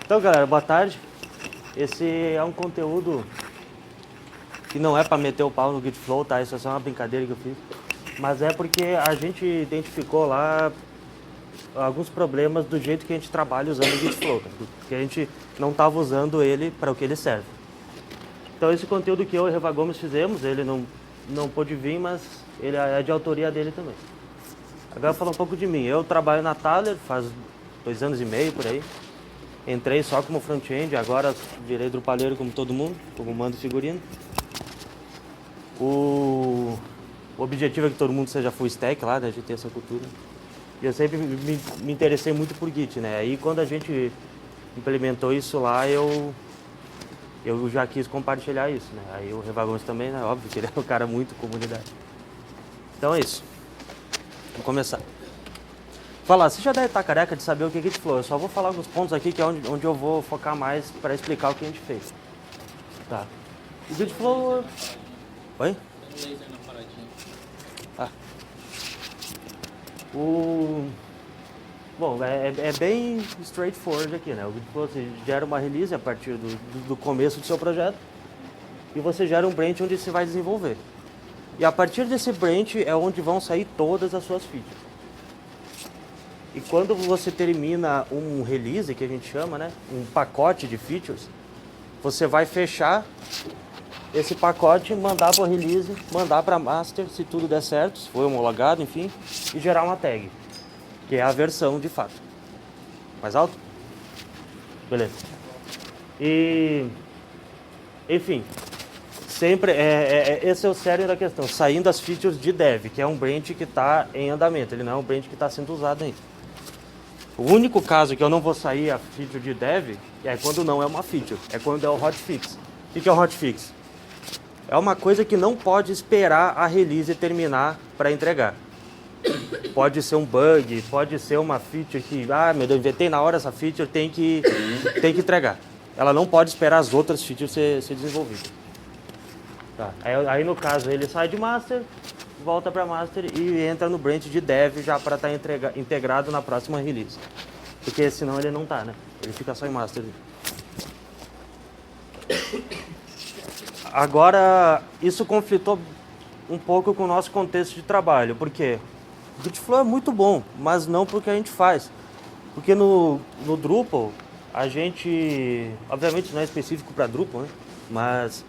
Então, galera, boa tarde. Esse é um conteúdo que não é para meter o pau no GitFlow, tá? Isso é só uma brincadeira que eu fiz. Mas é porque a gente identificou lá alguns problemas do jeito que a gente trabalha usando o GitFlow, tá? Porque a gente não estava usando ele para o que ele serve. Então, esse conteúdo que eu e o Reva Gomes fizemos, ele não pôde vir, mas ele é de autoria dele também. Agora, falar um pouco de mim. Eu trabalho na Thaler faz 2 anos e meio, por aí. Entrei só como front-end, agora virei drupaleiro como todo mundo, como mando figurino. O objetivo é que todo mundo seja full stack lá, né? A gente tem essa cultura. E eu sempre me interessei muito por Git, né? Aí quando a gente implementou isso lá, eu já quis compartilhar isso, né? Aí o Reva Gomes também, né? Óbvio que ele é um cara muito comunidade. Então é isso. Vamos começar. Fala, você já deve estar careca de saber o que é GitFlow. Eu só vou falar alguns pontos aqui que é onde eu vou focar mais para explicar o que a gente fez. Tá. O GitFlow... Oi? Tem um laser na paradinha. Ah. Bom, é bem straightforward aqui, né? O GitFlow, você gera uma release a partir do começo do seu projeto e você gera um branch onde você vai desenvolver. E a partir desse branch é onde vão sair todas as suas features. E quando você termina um release, que a gente chama, né? Um pacote de features, você vai fechar esse pacote, mandar para o release, mandar para master, se tudo der certo, se for homologado, enfim, e gerar uma tag, que é a versão de fato. Mais alto? Beleza. E, enfim, sempre, esse é o cerne da questão, saindo as features de dev, que é um branch que está em andamento, ele não é um branch que está sendo usado ainda. O único caso que eu não vou sair a feature de dev é quando não é uma feature, é quando é o hotfix. O que é o hotfix? É uma coisa que não pode esperar a release terminar para entregar. Pode ser um bug, pode ser uma feature que, meu Deus, inventei na hora essa feature, tem que entregar. Ela não pode esperar as outras features ser desenvolvidas. Tá. Aí no caso ele sai de master, volta para master e entra no branch de dev já para estar integrado na próxima release. Porque senão ele não tá, né? Ele fica só em master. Agora, isso conflitou um pouco com o nosso contexto de trabalho, porque o GitFlow é muito bom, mas não porque a gente faz. Porque no Drupal, a gente, obviamente não é específico para Drupal, né? Mas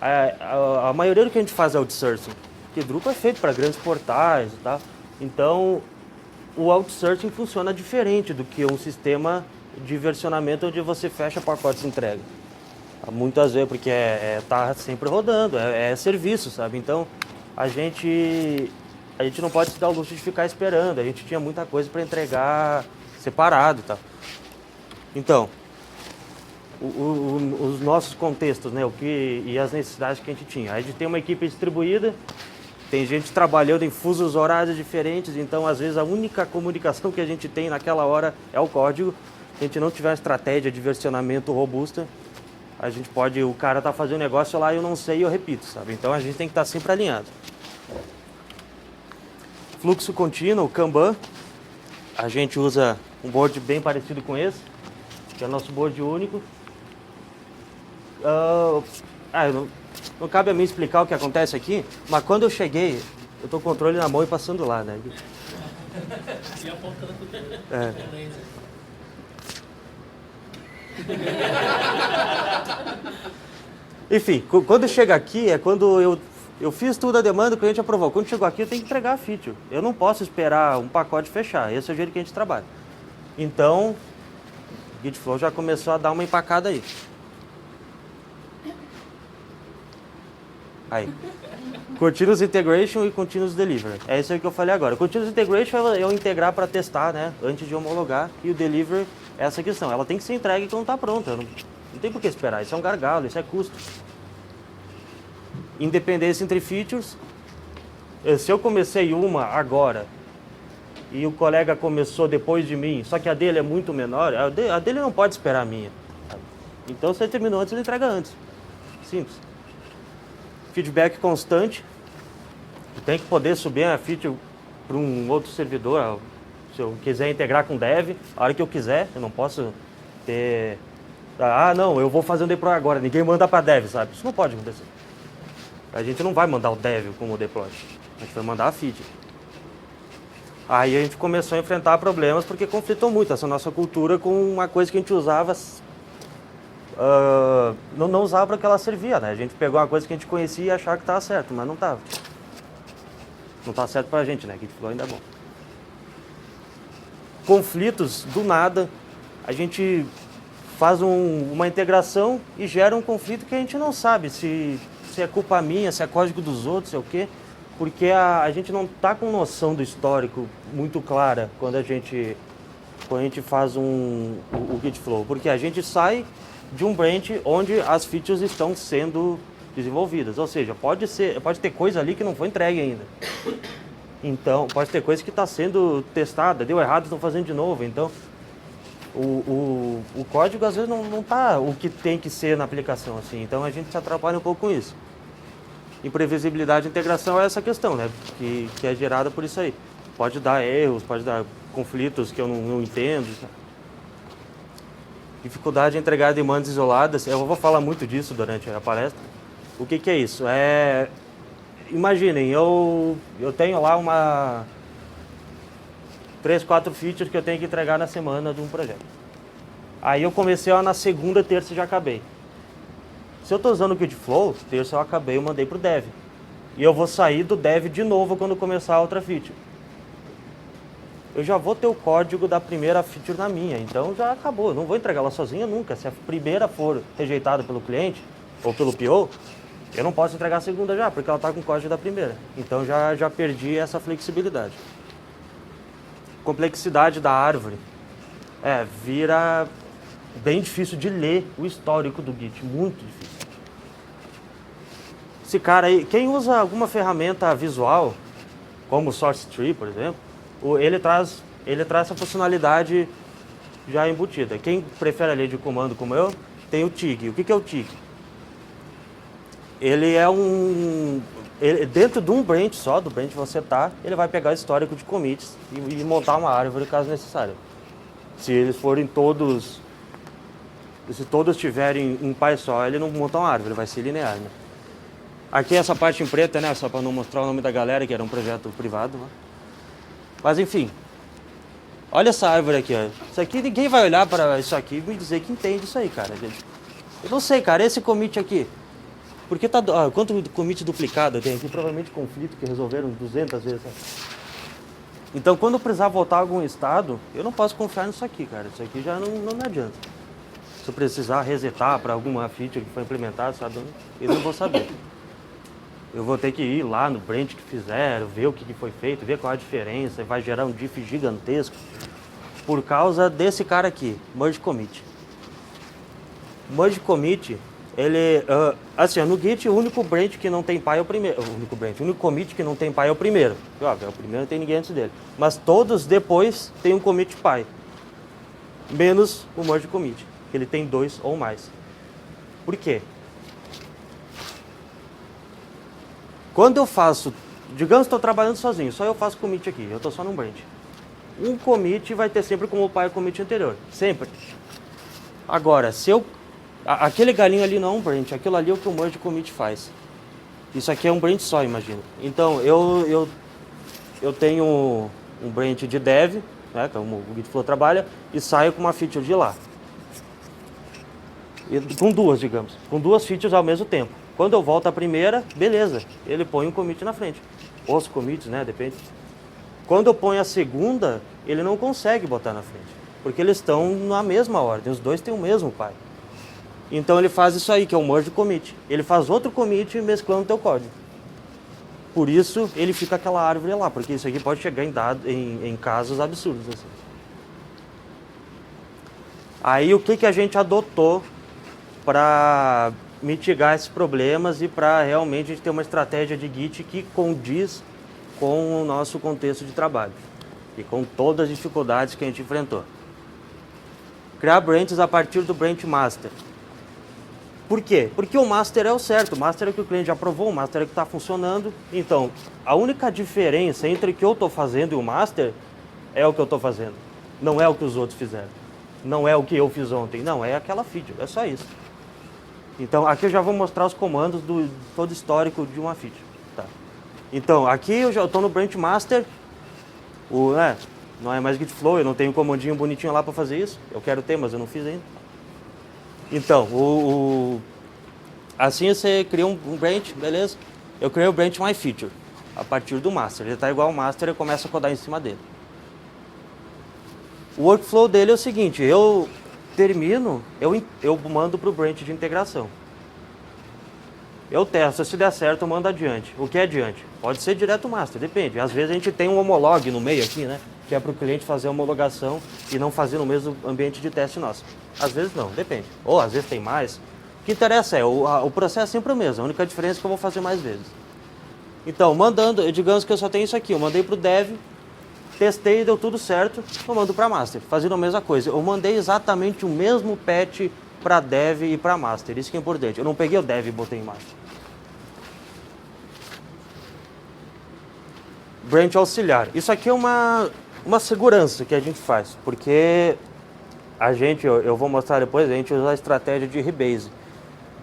a maioria do que a gente faz é outsourcing, porque Drupal é feito para grandes portais e tal. Então, o outsourcing funciona diferente do que um sistema de versionamento onde você fecha pacotes e entrega. Muitas vezes, porque tá sempre rodando, é serviço, sabe? Então, a gente não pode se dar o luxo de ficar esperando, a gente tinha muita coisa para entregar separado e tal. Então, os nossos contextos, né, e as necessidades que a gente tinha. A gente tem uma equipe distribuída, tem gente trabalhando em fusos horários diferentes, então às vezes a única comunicação que a gente tem naquela hora é o código. Se a gente não tiver uma estratégia de versionamento robusta, a gente pode, o cara tá fazendo um negócio lá e eu não sei e eu repito, sabe? Então a gente tem que estar sempre alinhado. Fluxo contínuo, Kanban, a gente usa um board bem parecido com esse, que é o nosso board único. Não cabe a mim explicar o que acontece aqui, mas quando eu cheguei, eu tô com o controle na mão e passando lá, né? E apontando pro laser. Enfim, quando chega aqui é quando eu fiz tudo a demanda, o cliente aprovou. Quando chegou aqui eu tenho que entregar a feature. Eu não posso esperar um pacote fechar, esse é o jeito que a gente trabalha. Então, o GitFlow já começou a dar uma empacada aí. Continuous Integration e Continuous Delivery. É isso aí que eu falei agora. Continuous Integration é eu integrar para testar, né? Antes de homologar. E o Delivery é essa questão. Ela tem que ser entregue quando está pronta. Não tem por que esperar. Isso é um gargalo, isso é custo. Independência entre features. Se eu comecei uma agora e o colega começou depois de mim, só que a dele é muito menor, a dele não pode esperar a minha. Então, se ele terminou antes, ele entrega antes. Simples. Feedback constante. Tem que poder subir a feature para um outro servidor. Se eu quiser integrar com dev, a hora que eu quiser, eu não posso ter... Ah, não, eu vou fazer um deploy agora, ninguém manda para dev, sabe? Isso não pode acontecer. A gente não vai mandar o dev como deploy, a gente vai mandar a feed. Aí a gente começou a enfrentar problemas porque conflitou muito essa nossa cultura com uma coisa que a gente usava, não usava para que ela servia, né? A gente pegou uma coisa que a gente conhecia e achava que estava certo, mas não estava. Não está certo para a gente, né? Que Gitflow ainda é bom. Conflitos, do nada, a gente faz uma integração e gera um conflito que a gente não sabe se é culpa minha, se é código dos outros, se é o quê. Porque a gente não está com noção do histórico muito clara quando a gente faz o Gitflow. Porque a gente sai de um branch onde as features estão sendo desenvolvidas. Ou seja, pode ter coisa ali que não foi entregue ainda. Então, pode ter coisa que está sendo testada, deu errado, estão fazendo de novo. Então, o código às vezes não está o que tem que ser na aplicação. Assim. Então, a gente se atrapalha um pouco com isso. Imprevisibilidade de integração é essa questão, né? Que é gerada por isso aí. Pode dar erros, pode dar conflitos que eu não entendo. Dificuldade de entregar demandas isoladas. Eu vou falar muito disso durante a palestra. O que é isso? Imaginem, eu tenho lá 3, 4 features que eu tenho que entregar na semana de um projeto. Aí eu comecei na segunda, terça e já acabei. Se eu estou usando o Gitflow, terça eu acabei, eu mandei para o dev. E eu vou sair do dev de novo quando começar a outra feature. Eu já vou ter o código da primeira feature na minha, então já acabou. Eu não vou entregar ela sozinha nunca. Se a primeira for rejeitada pelo cliente ou pelo PO, eu não posso entregar a segunda já, porque ela está com o código da primeira. Então já perdi essa flexibilidade. Complexidade da árvore. Vira bem difícil de ler o histórico do Git, muito difícil. Esse cara aí, quem usa alguma ferramenta visual, como o Source Tree, por exemplo, ele traz essa funcionalidade já embutida. Quem prefere a linha de comando como eu, tem o TIG. O que é o TIG? Ele é dentro de um branch só, do branch que você está, ele vai pegar o histórico de commits e montar uma árvore caso necessário. Se eles forem todos... Se todos tiverem um pai só, ele não monta uma árvore, vai ser linear, né? Aqui essa parte em preto, né? Só para não mostrar o nome da galera, que era um projeto privado. Né? Mas enfim, olha essa árvore aqui, ó. Isso aqui, ninguém vai olhar para isso aqui e me dizer que entende isso aí, cara. Eu não sei, cara, esse commit aqui. Porque tá... quanto commit duplicado tem aqui? Provavelmente conflito que resolveram 200 vezes. Sabe? Então, quando eu precisar voltar a algum estado, eu não posso confiar nisso aqui, cara. Isso aqui já não adianta. Se eu precisar resetar para alguma feature que foi implementada, sabe? Eu não vou saber. Eu vou ter que ir lá no branch que fizeram, ver o que foi feito, ver qual é a diferença, vai gerar um diff gigantesco. Por causa desse cara aqui, merge commit. Merge commit, ele... assim, no Git, o único branch que não tem pai é o primeiro. O único commit que não tem pai é o primeiro. Óbvio, o primeiro não tem ninguém antes dele. Mas todos depois tem um commit pai. Menos o merge commit. Ele tem 2 ou mais. Por quê? Quando eu faço, digamos que estou trabalhando sozinho, só eu faço commit aqui, eu estou só num branch. Um commit vai ter sempre como pai o commit anterior, sempre. Agora, aquele galinho ali não é um branch, aquilo ali é o que o merge commit faz. Isso aqui é um branch só, imagina. Então, eu tenho um branch de dev, né, como o Gitflow trabalha, e saio com uma feature de lá. Com duas, digamos. Com 2 features ao mesmo tempo. Quando eu volto à primeira, beleza. Ele põe um commit na frente. Os commits, né? Depende. Quando eu ponho a segunda, ele não consegue botar na frente. Porque eles estão na mesma ordem. Os dois têm o mesmo pai. Então ele faz isso aí, que é o merge commit. Ele faz outro commit mesclando o teu código. Por isso, ele fica aquela árvore lá. Porque isso aqui pode chegar em casos absurdos. Assim. Aí o que a gente adotou para mitigar esses problemas e para realmente a gente ter uma estratégia de Git que condiz com o nosso contexto de trabalho e com todas as dificuldades que a gente enfrentou. Criar branches a partir do branch master. Por quê? Porque o master é o certo, o master é o que o cliente já aprovou, o master é o que está funcionando. Então, a única diferença entre o que eu estou fazendo e o master é o que eu estou fazendo, não é o que os outros fizeram. não é o que eu fiz ontem. Não, é aquela feature, é só isso. Então, aqui eu já vou mostrar os comandos do todo histórico de uma feature. Tá. Então, aqui eu já estou no branch master. Não é mais git flow, eu não tenho um comandinho bonitinho lá para fazer isso. Eu quero ter, mas eu não fiz ainda. Então, assim você cria um branch, beleza? Eu criei o branch myFeature a partir do master. Ele está igual ao master, eu começo a codar em cima dele. O workflow dele é o seguinte, eu termino, eu mando para o branch de integração. Eu testo, se der certo eu mando adiante. O que é adiante? Pode ser direto master, depende. Às vezes a gente tem um homolog no meio aqui, né? Que é para o cliente fazer a homologação e não fazer no mesmo ambiente de teste nosso. Às vezes não, depende. Ou às vezes tem mais. O que interessa é, o processo é sempre o mesmo, a única diferença é que eu vou fazer mais vezes. Então, mandando, digamos que eu só tenho isso aqui, eu mandei para o dev, testei, deu tudo certo, eu mando para master, fazendo a mesma coisa. Eu mandei exatamente o mesmo patch para dev e para master, isso que é importante. Eu não peguei o dev e botei em master. Branch auxiliar. Isso aqui é uma segurança que a gente faz, porque eu vou mostrar depois, a gente usa a estratégia de rebase.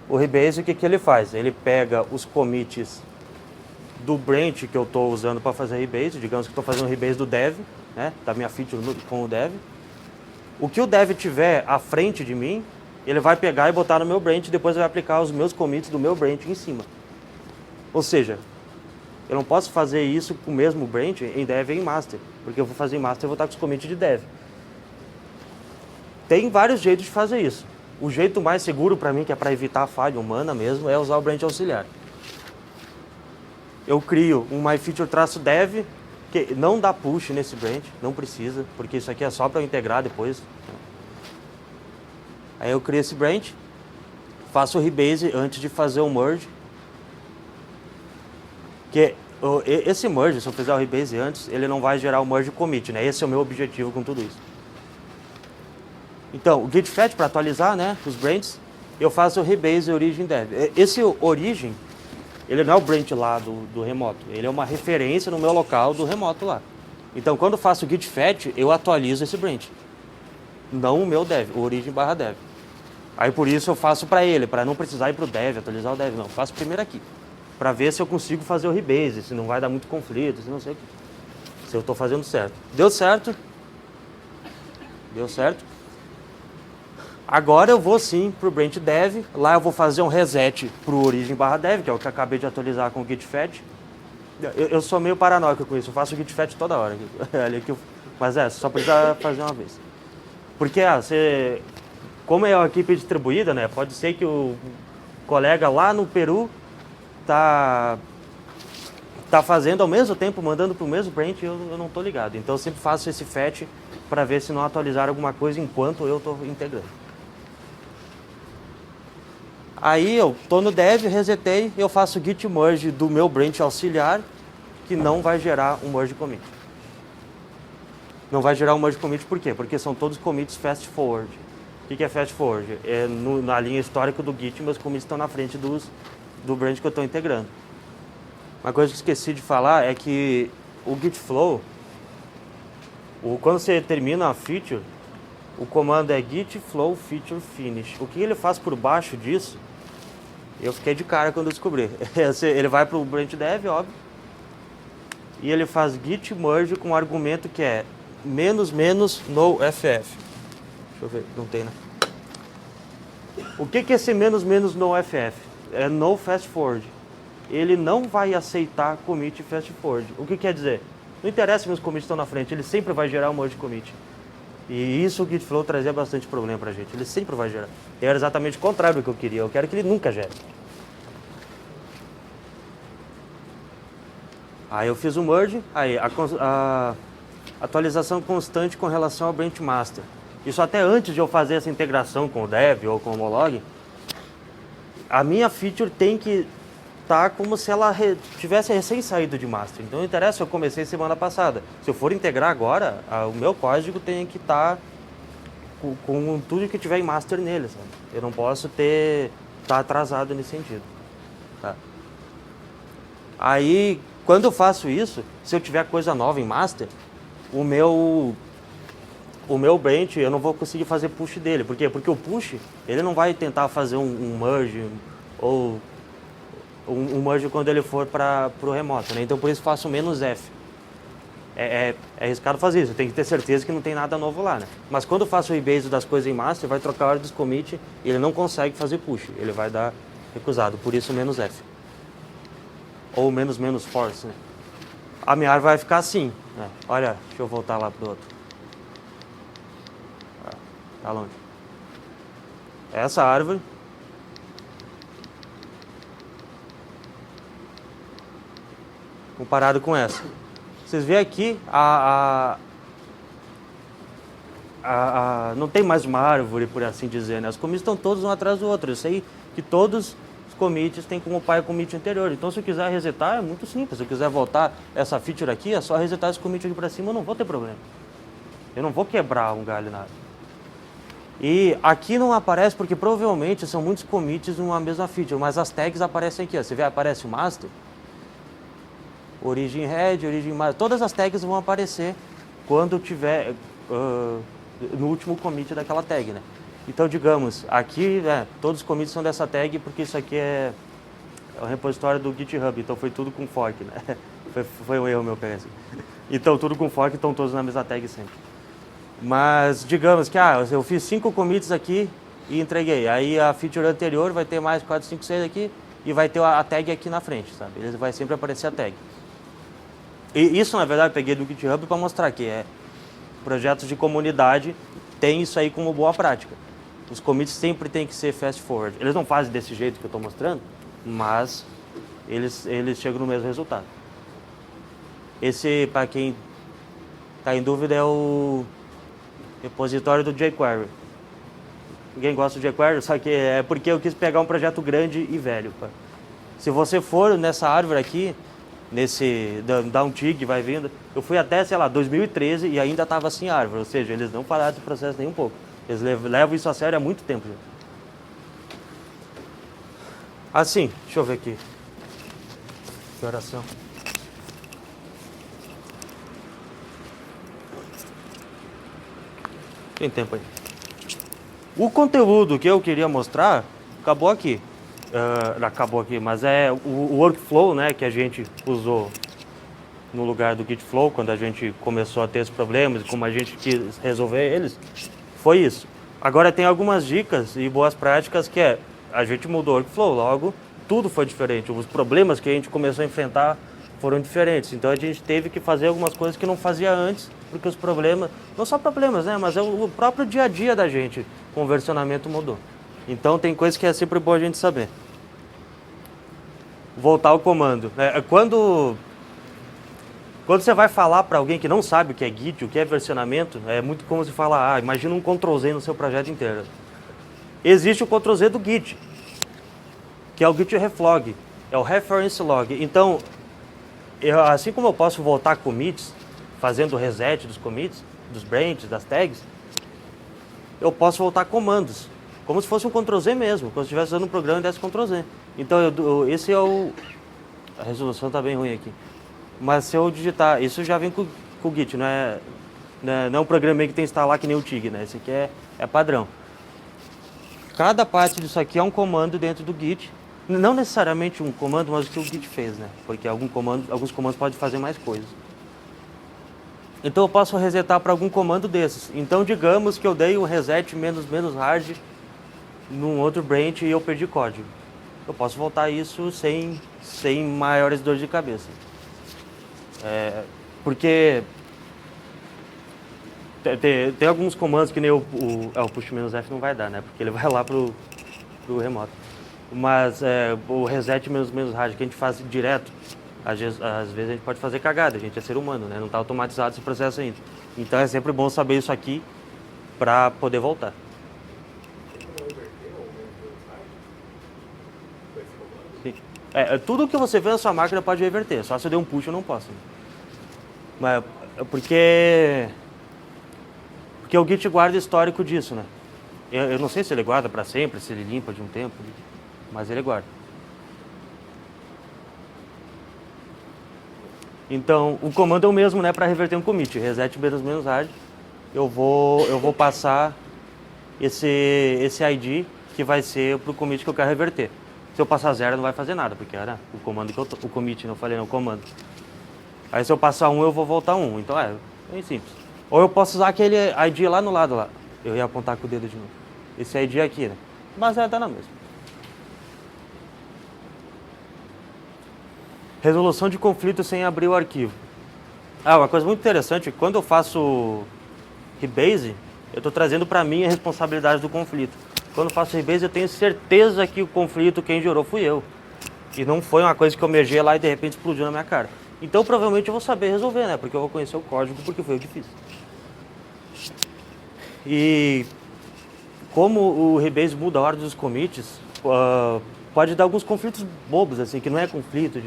O rebase, o que ele faz? Ele pega os commits do branch que eu estou usando para fazer rebase, digamos que estou fazendo rebase do dev, né, da minha feature com o dev. O que o dev tiver à frente de mim, ele vai pegar e botar no meu branch e depois vai aplicar os meus commits do meu branch em cima. Ou seja, eu não posso fazer isso com o mesmo branch em dev e em master, porque eu vou fazer em master e vou estar com os commits de dev. Tem vários jeitos de fazer isso. O jeito mais seguro para mim, que é para evitar a falha humana mesmo, é usar o branch auxiliar. Eu crio um myFeature-dev, que não dá push nesse branch, não precisa, porque isso aqui é só para eu integrar depois. Aí eu crio esse branch, faço o rebase antes de fazer o merge. Esse merge, se eu fizer o rebase antes, ele não vai gerar o merge commit, né? Esse é o meu objetivo com tudo isso. Então, o git fetch para atualizar, né, os branches, eu faço o rebase origin dev. Esse origin, ele não é o branch lá do remoto, ele é uma referência no meu local do remoto lá. Então, quando eu faço o git fetch, eu atualizo esse branch, não o meu dev, o origin/dev. Aí por isso eu faço para ele, para não precisar ir para o dev, atualizar o dev, não, eu faço primeiro aqui, para ver se eu consigo fazer o rebase, se não vai dar muito conflito, se não sei o que, se eu estou fazendo certo. Deu certo. Deu certo. Agora eu vou sim para o branch dev, lá eu vou fazer um reset para o origin/dev, que é o que eu acabei de atualizar com o git fetch. Eu sou meio paranoico com isso, eu faço o git fetch toda hora. Mas só precisa fazer uma vez. Porque como é uma equipe distribuída, né, pode ser que o colega lá no Peru tá fazendo ao mesmo tempo, mandando para o mesmo branch e eu não estou ligado. Então eu sempre faço esse fetch para ver se não atualizar alguma coisa enquanto eu estou integrando. Aí eu estou no dev, resetei, eu faço git merge do meu branch auxiliar, que não vai gerar um merge commit. Não vai gerar um merge commit por quê? Porque são todos commits fast forward. O que é fast forward? É na linha histórica do git, meus commits estão na frente do branch que eu estou integrando. Uma coisa que esqueci de falar é que o git flow, quando você termina a feature, o comando é git flow feature finish. O que ele faz por baixo disso, eu fiquei de cara quando eu descobri. Ele vai para o branch dev, óbvio, e ele faz git merge com um argumento que é --no-ff. Deixa eu ver, não tem, né? O que é esse --no-ff? É no fast forward. Ele não vai aceitar commit fast forward. O que quer dizer? Não interessa se meus commits estão na frente, ele sempre vai gerar um merge commit. E isso o git flow trazia bastante problema pra gente, ele sempre vai gerar. E era exatamente o contrário do que eu queria, eu quero que ele nunca gere. Aí eu fiz o merge, aí a atualização constante com relação ao branch master. Isso até antes de eu fazer essa integração com o dev ou com o homolog, a minha feature tem que estar como se ela tivesse recém saído de master. Então não interessa, eu comecei semana passada. Se eu for integrar agora, o meu código tem que estar com tudo que tiver em master nele, sabe? Eu não posso estar atrasado nesse sentido. Tá? Aí, quando eu faço isso, se eu tiver coisa nova em master, o o meu branch, eu não vou conseguir fazer push dele. Por quê? Porque o push, ele não vai tentar fazer um merge ou um merge quando ele for para o remoto, né? Então por isso faço menos F. É arriscado fazer isso, tem que ter certeza que não tem nada novo lá, né? Mas quando eu faço o rebase das coisas em master, vai trocar a hora dos commit e ele não consegue fazer push, ele vai dar recusado, por isso menos F. Ou menos force, né? A minha árvore vai ficar assim, né? Olha, deixa eu voltar lá pro outro. Tá longe. Essa árvore. Comparado com essa. Vocês veem aqui, não tem mais uma árvore, por assim dizer, né? Os commits estão todos um atrás do outro. Eu sei que todos os commits têm como pai o commit anterior. Então, se eu quiser resetar, é muito simples. Se eu quiser voltar essa feature aqui, é só resetar esse commit aqui para cima, eu não vou ter problema. Eu não vou quebrar um galho nada. E aqui não aparece porque provavelmente são muitos commits numa mesma feature, mas as tags aparecem aqui, ó. Você vê, aparece o master, origin head, origin master, todas as tags vão aparecer quando tiver no último commit daquela tag, né? Então, digamos, aqui todos os commits são dessa tag porque isso aqui é o repositório do GitHub, então foi tudo com fork, né? Foi um erro meu, parece. Então, tudo com fork, estão todos na mesma tag sempre. Mas digamos que eu fiz 5 commits aqui e entreguei. Aí a feature anterior vai ter mais 4, 5, 6 aqui e vai ter a tag aqui na frente, sabe? Ele vai sempre aparecer a tag. E isso, na verdade, eu peguei do GitHub para mostrar que projetos de comunidade tem isso aí como boa prática. Os commits sempre tem que ser fast forward. Eles não fazem desse jeito que eu estou mostrando, mas eles chegam no mesmo resultado. Esse, para quem está em dúvida, é o repositório do jQuery. Ninguém gosta do jQuery, só que é porque eu quis pegar um projeto grande e velho. Se você for nessa árvore aqui, nesse downtick, vai vindo, eu fui até, sei lá, 2013 e ainda estava assim a árvore, ou seja, eles não pararam esse processo nem um pouco. Eles levam isso a sério há muito tempo já. Assim, deixa eu ver aqui. Que oração. Tem tempo aí. O conteúdo que eu queria mostrar acabou aqui. Acabou aqui, mas é o workflow, né, que a gente usou no lugar do Gitflow, quando a gente começou a ter esses problemas e como a gente quis resolver eles, foi isso. Agora tem algumas dicas e boas práticas que a gente mudou o workflow, logo tudo foi diferente. Os problemas que a gente começou a enfrentar foram diferentes. Então a gente teve que fazer algumas coisas que não fazia antes, porque os problemas, não só problemas, né, mas o próprio dia a dia da gente com o versionamento mudou. Então tem coisas que é sempre bom a gente saber. Voltar ao comando. Quando você vai falar para alguém que não sabe o que é Git, o que é versionamento, é muito como se falar, imagina um Ctrl+Z no seu projeto inteiro. Existe o Ctrl+Z do Git, que é o Git reflog, é o reference log. Então, assim como eu posso voltar commits, fazendo o reset dos commits, dos branches, das tags, eu posso voltar comandos, como se fosse um Ctrl+Z mesmo, como se estivesse usando um programa e desse Ctrl+Z. Então, esse é o... A resolução está bem ruim aqui. Mas se eu digitar, isso já vem com o Git, não é um programa que tem que instalar que nem o TIG, né? Esse aqui é padrão. Cada parte disso aqui é um comando dentro do Git. Não necessariamente um comando, mas o que o Git fez, né? Porque alguns comandos podem fazer mais coisas. Então eu posso resetar para algum comando desses. Então digamos que eu dei um reset menos hard num outro branch e eu perdi código. Eu posso voltar isso sem maiores dores de cabeça. Porque tem alguns comandos que nem o push "-f" não vai dar, né? Porque ele vai lá pro remoto. Mas o reset "-hard que a gente faz direto, às vezes a gente pode fazer cagada, a gente é ser humano, né? Não está automatizado esse processo ainda. Então é sempre bom saber isso aqui para poder voltar. Sim. Tudo que você vê na sua máquina pode reverter, só se eu der um push eu não posso. Mas, porque o Git guarda histórico disso, né? Eu não sei se ele guarda para sempre, se ele limpa de um tempo, mas ele guarda. Então, o comando é o mesmo, né, para reverter um commit, reset "-hard", eu vou passar esse ID que vai ser pro commit que eu quero reverter. Se eu passar 0, não vai fazer nada, porque era o comando que eu o commit, não falei não, o comando. Aí se eu passar 1, eu vou voltar 1. Então é bem simples. Ou eu posso usar aquele ID lá no lado lá. Eu ia apontar com o dedo de novo. Esse ID aqui, né? Mas tá na mesma. Resolução de conflito sem abrir o arquivo. Uma coisa muito interessante, quando eu faço rebase, eu estou trazendo para mim a responsabilidade do conflito. Quando eu faço rebase, eu tenho certeza que o conflito quem gerou fui eu. E não foi uma coisa que eu mexi lá e de repente explodiu na minha cara. Então provavelmente eu vou saber resolver, né? Porque eu vou conhecer o código, porque foi eu que fiz. E como o rebase muda a ordem dos commits, pode dar alguns conflitos bobos, assim, que não é conflito,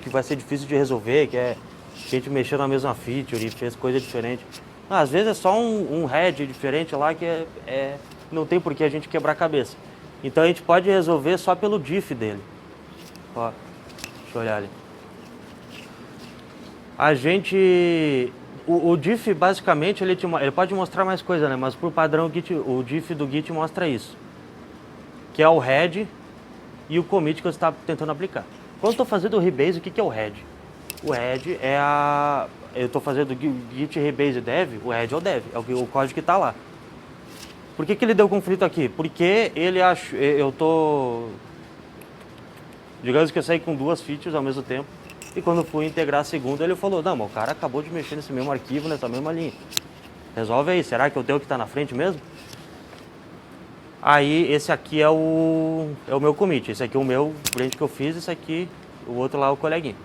que vai ser difícil de resolver, que é a gente mexer na mesma feature e fez coisa diferente. Às vezes é só um head diferente lá que não tem por que a gente quebrar a cabeça. Então a gente pode resolver só pelo diff dele. Ó, deixa eu olhar ali. A gente... O diff, basicamente, ele pode mostrar mais coisa, né? Mas por padrão, o diff do Git mostra isso. Que é o head e o commit que você está tentando aplicar. Quando eu estou fazendo o rebase, o que é o head? O head é eu estou fazendo git rebase dev, o head é o dev, é o código que está lá. Por que ele deu conflito aqui? Porque ele digamos que eu saí com 2 features ao mesmo tempo, e quando fui integrar a segunda, ele falou, não, mas o cara acabou de mexer nesse mesmo arquivo, nessa mesma linha. Resolve aí, será que eu tenho o que está na frente mesmo? Aí, esse aqui é o meu commit, esse aqui é o meu branch que eu fiz, esse aqui, o outro lá é o coleguinha.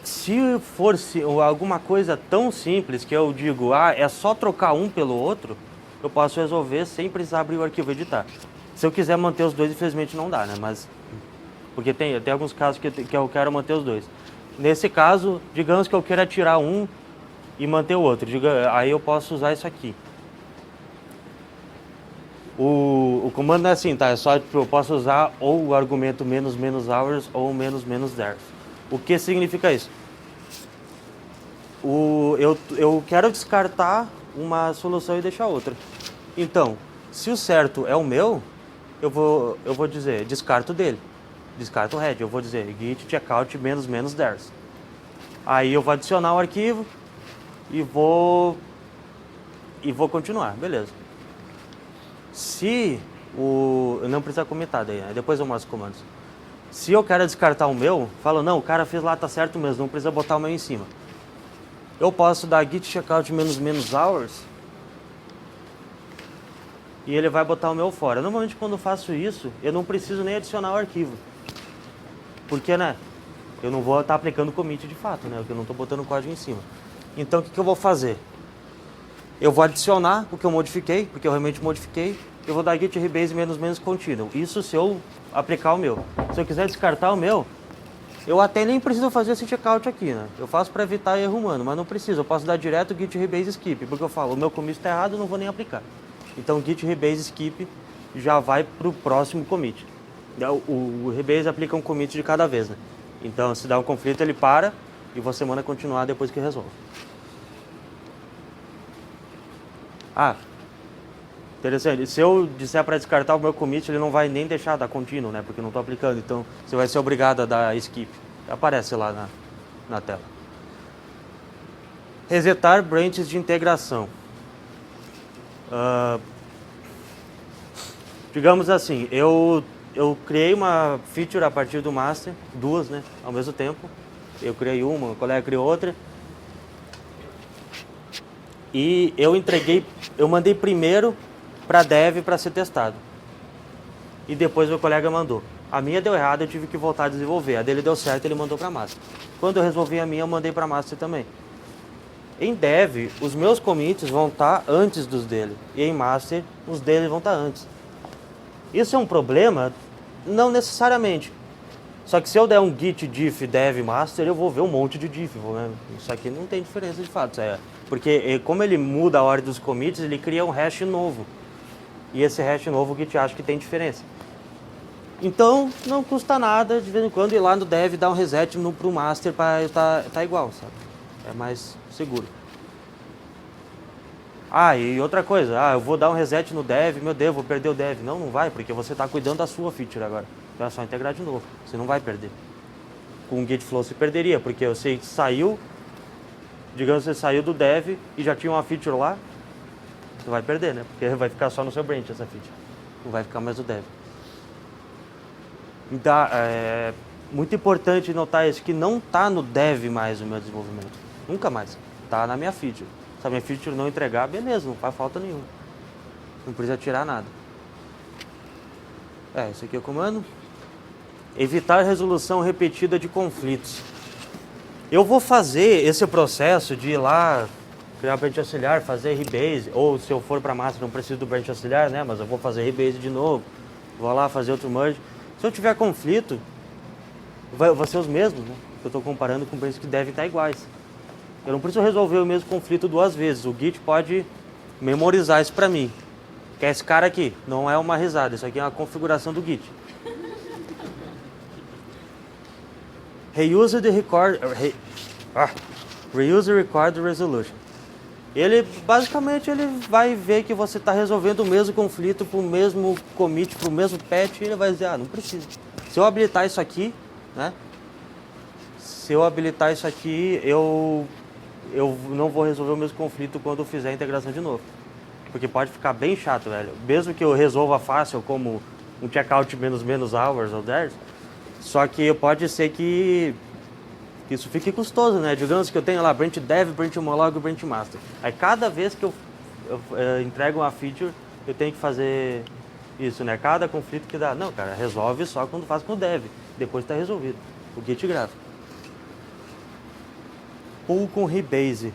Se for alguma coisa tão simples que eu digo, é só trocar um pelo outro, eu posso resolver sem precisar abrir o arquivo e editar. Se eu quiser manter os dois, infelizmente não dá, né? Mas, porque tem alguns casos que eu quero manter os dois. Nesse caso, digamos que eu queira tirar um e manter o outro. Aí eu posso usar isso aqui. O comando não é assim, tá? É só, tipo, eu posso usar ou o argumento menos hours ou menos theirs. O que significa isso? Eu quero descartar uma solução e deixar outra. Então, se o certo é o meu, eu vou dizer, descarto dele. Descarto o head. Eu vou dizer git checkout menos theirs. Aí eu vou adicionar o arquivo e vou continuar, beleza. Se não precisa comentar daí, né? Depois eu mostro os comandos. Se eu quero descartar o meu, falo, não, o cara fez lá, tá certo mesmo, não precisa botar o meu em cima. Eu posso dar git checkout menos hours e ele vai botar o meu fora. Normalmente quando eu faço isso, eu não preciso nem adicionar o arquivo. Porque, né, eu não vou estar aplicando commit de fato, né, porque eu não estou botando o código em cima. Então o que eu vou fazer? Eu vou adicionar o que eu modifiquei, porque eu realmente modifiquei. Eu vou dar git rebase menos continuo. Isso se eu aplicar o meu. Se eu quiser descartar o meu, eu até nem preciso fazer esse checkout aqui, né? Eu faço para evitar erro humano, mas não preciso. Eu posso dar direto git rebase skip, porque eu falo, o meu commit está errado, eu não vou nem aplicar. Então git rebase skip já vai para o próximo commit. O rebase aplica um commit de cada vez, né? Então se dá um conflito, ele para e você manda continuar depois que resolve. Interessante. Se eu disser para descartar o meu commit, ele não vai nem deixar dar contínuo, né? Porque eu não estou aplicando. Então, você vai ser obrigado a dar skip. Aparece lá na tela. Resetar branches de integração. Digamos assim, eu criei uma feature a partir do master, 2, né? Ao mesmo tempo. Eu criei uma, o colega criou outra. E eu mandei primeiro para dev para ser testado. E depois meu colega mandou. A minha deu errado, eu tive que voltar a desenvolver. A dele deu certo, ele mandou para master. Quando eu resolvi a minha, eu mandei para master também. Em dev, os meus commits vão estar antes dos dele. E em master, os dele vão estar antes. Isso é um problema? Não necessariamente. Só que se eu der um git diff dev master, eu vou ver um monte de diff. Isso aqui não tem diferença de fato. Porque como ele muda a ordem dos commits, ele cria um hash novo. E esse hash novo o Git acha que tem diferença. Então, não custa nada, de vez em quando, ir lá no dev, dar um reset pro master para tá igual, sabe? É mais seguro. Ah, e outra coisa, eu vou dar um reset no dev, meu Deus, vou perder o dev. Não, não vai, porque você está cuidando da sua feature agora. Então é só integrar de novo, você não vai perder. Com o Git Flow você perderia, porque você saiu, digamos que você saiu do dev e já tinha uma feature lá, você vai perder, né? Porque vai ficar só no seu branch essa feature, não vai ficar mais o dev. Então, é muito importante notar isso, que não está no dev mais o meu desenvolvimento. Nunca mais. Está na minha feature. Se a minha feature não entregar, beleza, não faz falta nenhuma. Não precisa tirar nada. Esse aqui é o comando. Evitar resolução repetida de conflitos. Eu vou fazer esse processo de ir lá, criar branch auxiliar, fazer rebase, ou se eu for para master não preciso do branch auxiliar, né? Mas eu vou fazer rebase de novo. Vou lá fazer outro merge. Se eu tiver conflito, vai ser os mesmos, né? Eu estou comparando com branches que devem estar iguais. Eu não preciso resolver o mesmo conflito duas vezes. O Git pode memorizar isso para mim. Que é esse cara aqui, não é uma risada, isso aqui é uma configuração do Git. Reuse the record, reuse record resolution. Ele, basicamente, ele vai ver que você está resolvendo o mesmo conflito para o mesmo commit, para o mesmo patch, e ele vai dizer, não precisa. Se eu habilitar isso aqui, né? Se eu habilitar isso aqui, eu não vou resolver o mesmo conflito quando eu fizer a integração de novo. Porque pode ficar bem chato, velho. Mesmo que eu resolva fácil, como um checkout menos hours ou theirs, só que pode ser que isso fique custoso, né? Digamos que eu tenho lá branch dev, branch homolog e branch master. Aí cada vez que eu entrego uma feature, eu tenho que fazer isso, né? Cada conflito que dá. Não, cara, resolve só quando faz com o dev. Depois está resolvido. O Git grava. Pull com rebase.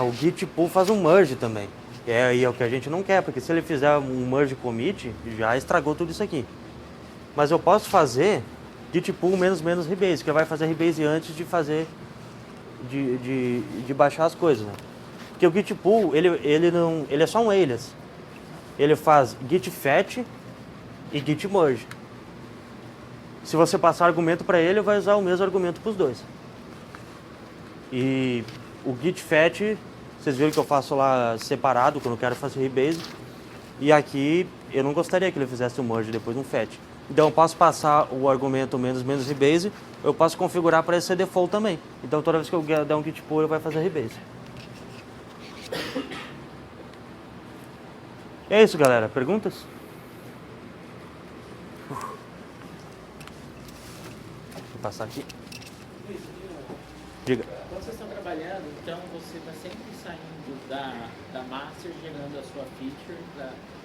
O Git pull faz um merge também. E é o que a gente não quer, porque se ele fizer um merge commit, já estragou tudo isso aqui. Mas eu posso fazer Git pull menos rebase, que vai fazer rebase antes de fazer, de baixar as coisas, né? Porque o Git pull, ele é só um alias. Ele faz Git fetch e Git merge. Se você passar argumento para ele vai usar o mesmo argumento para os dois. E o Git fetch, vocês viram que eu faço lá separado quando eu quero fazer rebase. E aqui eu não gostaria que ele fizesse o merge depois de um fetch. Então eu posso passar o argumento menos rebase, eu posso configurar para esse ser default também. Então toda vez que eu der um git pull, ele vai fazer rebase. É isso, galera. Perguntas? Vou passar aqui. Diga. Quando vocês estão trabalhando, então você está sempre saindo da master, gerando a sua feature,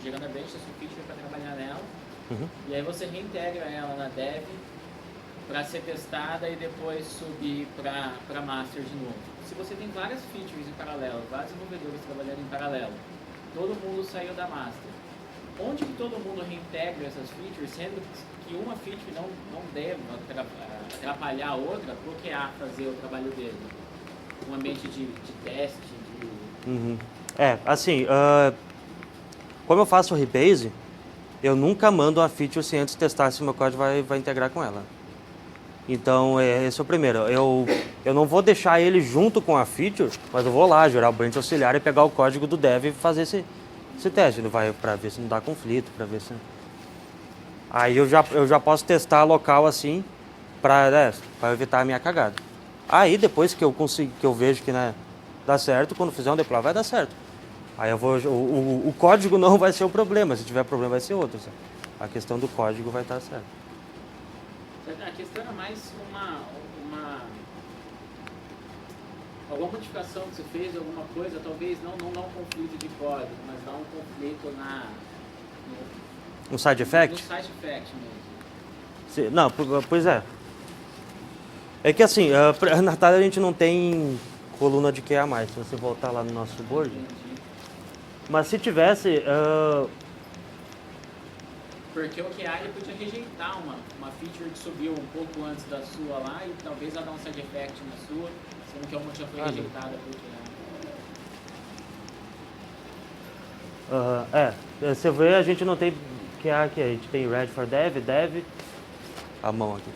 gerando a branch da sua feature para trabalhar nela. E aí você reintegra ela na dev para ser testada e depois subir para master de novo. Se você tem várias features em paralelo, vários desenvolvedores trabalhando em paralelo, todo mundo saiu da master. Onde que todo mundo reintegra essas features, sendo que uma feature não deve atrapalhar a outra, bloquear fazer o trabalho dele? Um ambiente de teste, Assim, como eu faço o rebase, eu nunca mando uma feature sem antes testar se o meu código vai integrar com ela. Então, esse é o primeiro. Eu não vou deixar ele junto com a feature, mas eu vou lá, gerar o branch auxiliar e pegar o código do dev e fazer esse teste. Ele vai para ver se não dá conflito, para ver se... Aí eu já posso testar local assim, para evitar a minha cagada. Aí depois que eu vejo que, né, dá certo, quando fizer um deploy vai dar certo. Aí eu vou, o código não vai ser o problema, se tiver problema vai ser outro. Sabe? A questão do código vai estar certo. A questão é mais alguma modificação que você fez, alguma coisa, talvez não dá um conflito de código, mas dá um conflito no side effect? No side effect mesmo. Não, pois é. É que assim, na Natália a gente não tem coluna de QA mais, se você voltar lá no nosso board. Mas se tivesse... Porque o QA ele podia rejeitar uma feature que subiu um pouco antes da sua lá e talvez ela dá um side effect na sua, sendo que uma já foi rejeitada por QA. Você vê, a gente não tem QA aqui, a gente tem Ready for Dev, a mão aqui,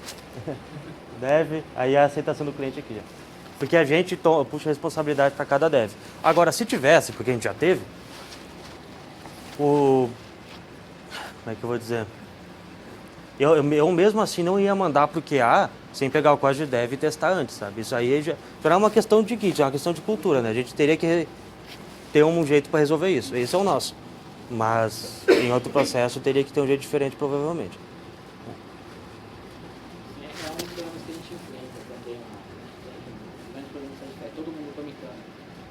Dev, aí a aceitação do cliente aqui. Porque a gente puxa a responsabilidade para cada dev. Agora, se tivesse, porque a gente já teve, Como é que eu vou dizer? Eu mesmo assim não ia mandar pro QA sem pegar o código de dev e testar antes, sabe? Isso aí já não é uma questão de kit, é uma questão de cultura, né? A gente teria que ter um jeito para resolver isso. Esse é o nosso. Mas em outro processo teria que ter um jeito diferente, provavelmente. É um dos problemas que a gente enfrenta também lá. A gente tem um grande problema que a gente faz, todo mundo comitando.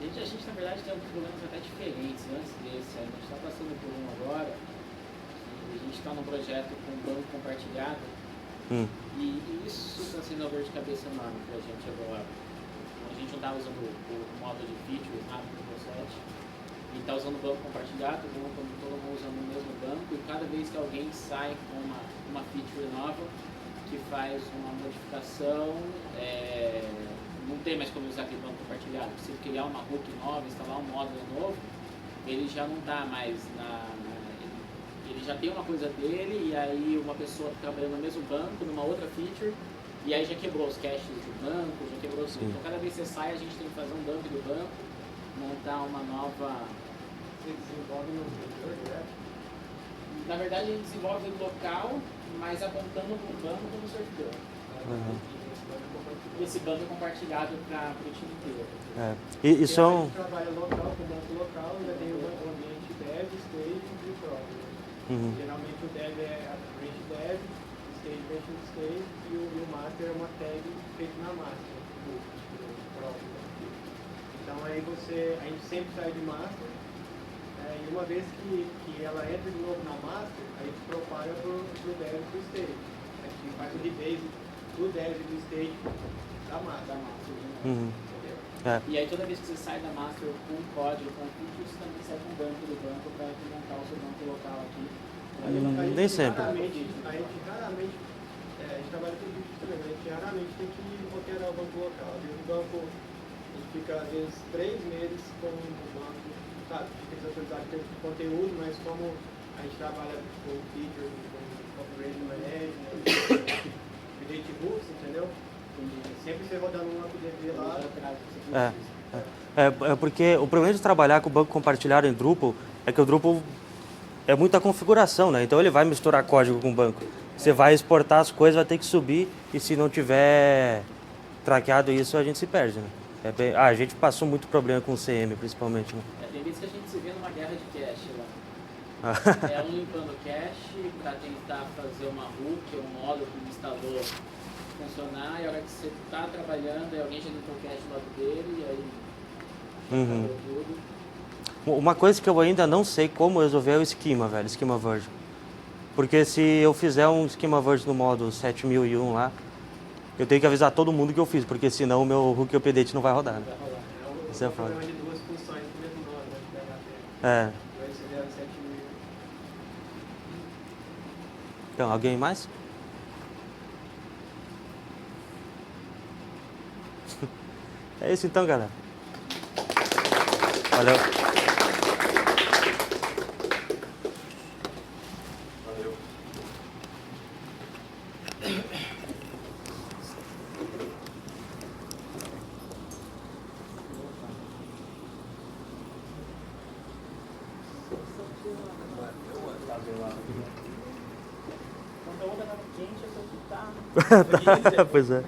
A gente, na verdade, tem alguns problemas até diferentes antes desse. A gente está passando por um agora. A gente está num projeto com banco compartilhado. E isso está sendo uma dor de cabeça enorme para a gente agora. A gente não está usando o modo de features rápido do processo. E está usando o banco compartilhado, todo mundo usando o mesmo banco, e cada vez que alguém sai com uma feature nova, que faz uma modificação, não tem mais como usar aquele banco compartilhado. Se criar uma hook nova, instalar um módulo novo, ele já não está mais ele já tem uma coisa dele, e aí uma pessoa trabalhando no mesmo banco, numa outra feature, e aí já quebrou os caches do banco, já quebrou tudo. Então cada vez que você sai, a gente tem que fazer um dump do banco, montar uma nova... Você desenvolve no servidor direto? Na verdade, a gente desenvolve local, mas apontando para o banco como servidor. E esse banco é compartilhado para o time inteiro. E são... A gente trabalha local com o banco local, ainda tem o ambiente dev, stage e prod. Geralmente o dev é a branch dev, stage, branch stage, e o master é uma tag feita na master, do próprio. Então aí a gente sempre sai de master, e uma vez que ela entra de novo na master, a gente propaga pro dev e pro stage. A gente faz o rebase do dev e do stage da master. E aí toda vez que você sai da master com código, com features, você também sai com o banco do banco para montar o seu banco local aqui. Nem sempre. A gente raramente, a gente trabalha com vídeos também, mas a gente raramente tem que alterar o banco local. Às vezes o banco, a gente fica às vezes 3 meses com o banco, sabe? Fica desatualizado em termos de conteúdo, mas como a gente trabalha com features, com operation management, update hooks, entendeu? Sempre você rodando um update lá. É porque o problema de trabalhar com o banco compartilhado em Drupal é que o Drupal é muita configuração, né? Então ele vai misturar código com o banco. Você vai exportar as coisas, vai ter que subir, e se não tiver traqueado isso, a gente se perde, né? A gente passou muito problema com o CM, principalmente, né? Tem vezes que a gente se vê numa guerra de cache lá. É um limpando cache para tentar fazer uma hook, um módulo que instalou funcionar, e a hora que você está trabalhando, alguém já limpou o cache do lado dele, e aí acabou tudo. Uma coisa que eu ainda não sei como resolver é o esquema, velho, esquema Verge. Porque se eu fizer um esquema Verge no modo 7001 lá, eu tenho que avisar todo mundo que eu fiz, porque senão o meu hook update não vai rodar. Né? Isso é o problema de duas funções do mesmo nome, né? Então, alguém mais? É isso então, galera. Valeu. Quando a onda estava quente, eu só que tá. Pois é.